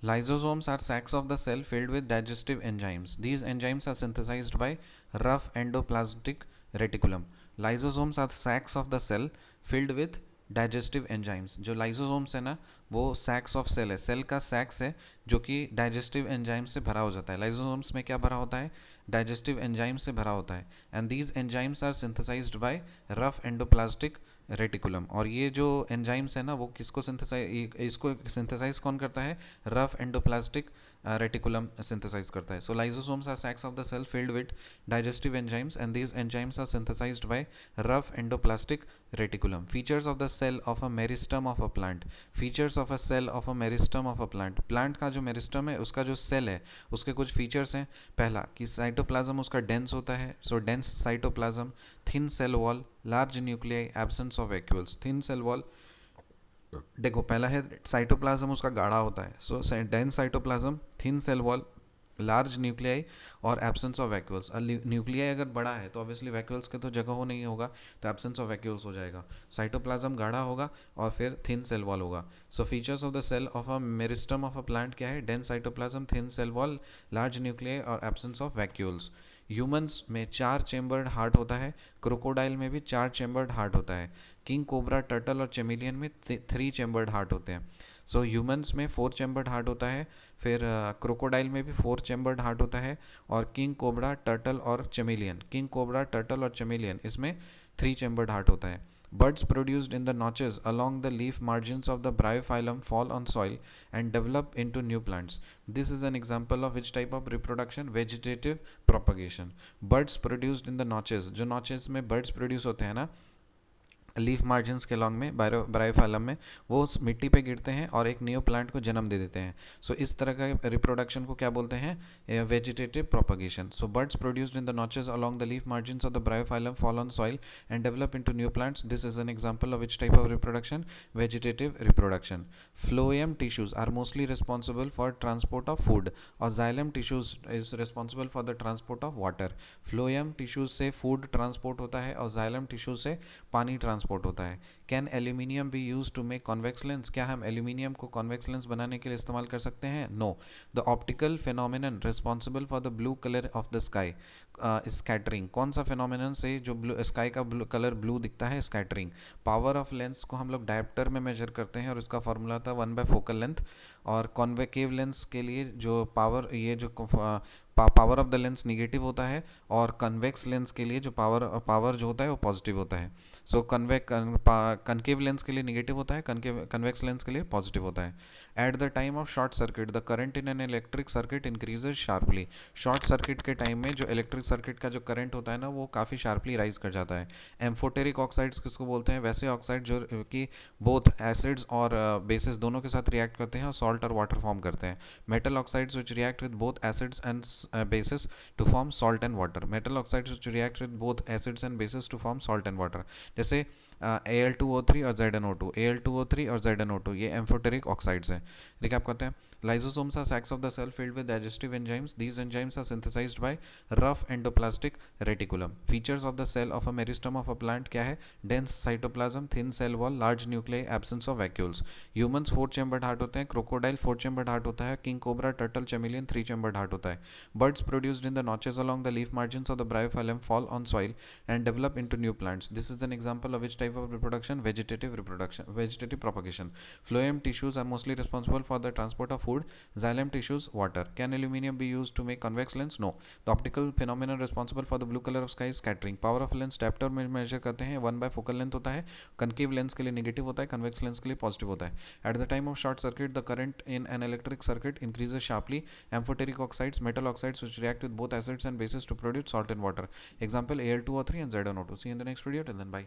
Lysosomes are sacs of the cell filled with digestive enzymes. These enzymes are synthesized by rough endoplasmic reticulum. Lysosomes are sacs of the cell filled with digestive enzymes. जो lysosomes है ना, वो सैक्स of cell है, cell का सैक्स है जो कि digestive enzyme से भरा हो जाता है. लाइसोसोम्स में क्या भरा होता है? डाइजेस्टिव एंजाइम से भरा होता है. And these enzymes are synthesised by rough endoplasmic reticulum. और ये जो एंजाइम्स है ना, वो किसको सिंथेसाइज, इसको सिंथेसाइज कौन करता है? रफ एंडोप्लास्टिक रेटिकुलम सिंथेसाइज करता है. So lysosomes are sacs of the cell filled with digestive enzymes, and these enzymes are synthesized by rough endoplastic reticulum. Features of the cell of a meristem of a plant. Features of a cell of a meristem of a plant. Plant का जो meristem है, उसका जो cell है, उसके कुछ features हैं. पहला कि साइटोप्लाज्म उसका डेंस होता है. So dense cytoplasm, thin cell wall, large nuclei, absence of vacuoles. Thin cell wall, देखो पहला है साइटोप्लाज्म उसका गाढ़ा होता है. So dense cytoplasm, thin cell wall, large nuclei और एब्सेंस ऑफ वैक्यूल्स. न्यूक्लियाई अगर बड़ा है तो ऑब्वियसली वैक्यूल्स के तो जगह हो नहीं होगा, तो एब्सेंस ऑफ वैक्यूल्स हो जाएगा. साइटोप्लाज्म गाढ़ा होगा और फिर थिन सेल वॉल होगा. So features of the cell of a meristem of a plant क्या है? Dense cytoplasm, thin cell wall, large nuclei और एब्सेंस ऑफ वैक्यूल्स. ह्यूमंस में 4 चेम्बर्ड हार्ट होता है. क्रोकोडाइल में भी 4 चेम्बर्ड हार्ट होता है. किंग कोबरा, टर्टल और चेमिलियन में 3 चेम्बर्ड हार्ट होते हैं. सो ह्यूमंस में 4 चेम्बर्ड हार्ट होता है. फिर क्रोकोडाइल में भी 4 चेम्बर्ड हार्ट होता है. और किंग कोबरा, टर्टल और चेमिलियन, किंग कोबरा, टर्टल और चेमिलियन, इसमें 3 चेम्बर्ड हार्ट होता है. Buds produced in the notches along the leaf margins of the bryophyllum fall on soil and develop into new plants. This is an example of which type of reproduction? Vegetative propagation. Buds produced in the notches, जो notches में buds produce होते हैं ना, leaf margins के long में, Bryophyllum में, वो उस मिट्टी पे गिरते हैं और एक न्यू प्लांट को जन्म दे देते हैं. सो इस तरह का रिप्रोडक्शन को क्या बोलते हैं? Vegetative propagation. So buds produced in the notches along the leaf margins of the bryophyllum fall on soil and develop into new plants. This is an example of which type of reproduction? Vegetative reproduction. Phloem tissues are mostly responsible for transport of food और xylem tissues is responsible for the transport of water. Phloem tissues से food transport होता है और xylem tissues से पानी transport होता है. Can aluminium be use to make convex lens? क्या हम एल्यूमिनियम को कॉन्वेक्स लेंस बनाने के लिए इस्तेमाल कर सकते हैं? No. The optical phenomenon responsible for the blue colour of the sky, scattering. कौन सा फिनोमिनन से जो ब्लू स्काई का कलर ब्लू दिखता है? स्कैटरिंग. पावर ऑफ लेंस को हम लोग डायप्टर में मेजर करते हैं और इसका फॉर्मूला था 1/फोकल लेंथ. और कॉन्वेकेव लेंस के लिए जो पावर, ये जो power of the lens negative होता है और कन्वेक्स लेंस के लिए जो पावर जो होता है वो पॉजिटिव होता है. सो कनकेव लेंस के लिए निगेटिव होता है, कन्वेक्स लेंस के लिए पॉजिटिव होता है. At the time of short circuit the current in an electric circuit increases sharply. Short circuit के टाइम में जो इलेक्ट्रिक सर्किट का जो करंट होता है ना, वो काफ़ी शार्पली राइज कर जाता है. एम्फोटेरिक ऑक्साइड्स किसको बोलते हैं? वैसे ऑक्साइड जो कि बोथ एसिड्स और बेसिस दोनों के साथ रिएक्ट करते हैं और सॉल्ट और वाटर फॉर्म करते हैं. Metal oxides which react with both acids and bases to form salt and water. Metal oxides which react with both acids and bases to form salt and water. जैसे Al2O3 और ZnO2, Al2O3 और ZnO2, ये amphoteric oxides हैं. Recap करते हैं. Lysosomes are sacs of the cell filled with digestive enzymes. These enzymes are synthesized by rough endoplastic reticulum. Features of the cell of a meristem of a plant क्या है? Dense cytoplasm, thin cell wall, large nuclei, absence of vacuoles. Humans 4 chambered heart होते हैं. Crocodile 4 chambered heart होता है. King cobra, turtle, chameleon 3 chambered heart होता है. Buds produced in the notches along the leaf margins of the bryophyllum fall on soil and develop into new plants. This is an example of which type of reproduction? Vegetative reproduction, vegetative propagation. Phloem tissues are mostly responsible for the transport of food. Xylem tissues, water. Can aluminium be used to make convex lens? No. The optical phenomenon responsible for the blue color of sky is scattering. Power of lens diopter में measure करते हैं. 1/फोकल length होता है. concave lens के लिए negative होता है, convex lens के लिए positive होता है. At the time of short circuit the current in an electric circuit increases sharply. Amphoteric oxides, metal oxides which react with both acids and bases to produce salt and water. Example Al2O3 and ZnO2. See you in the next video. Till then, bye.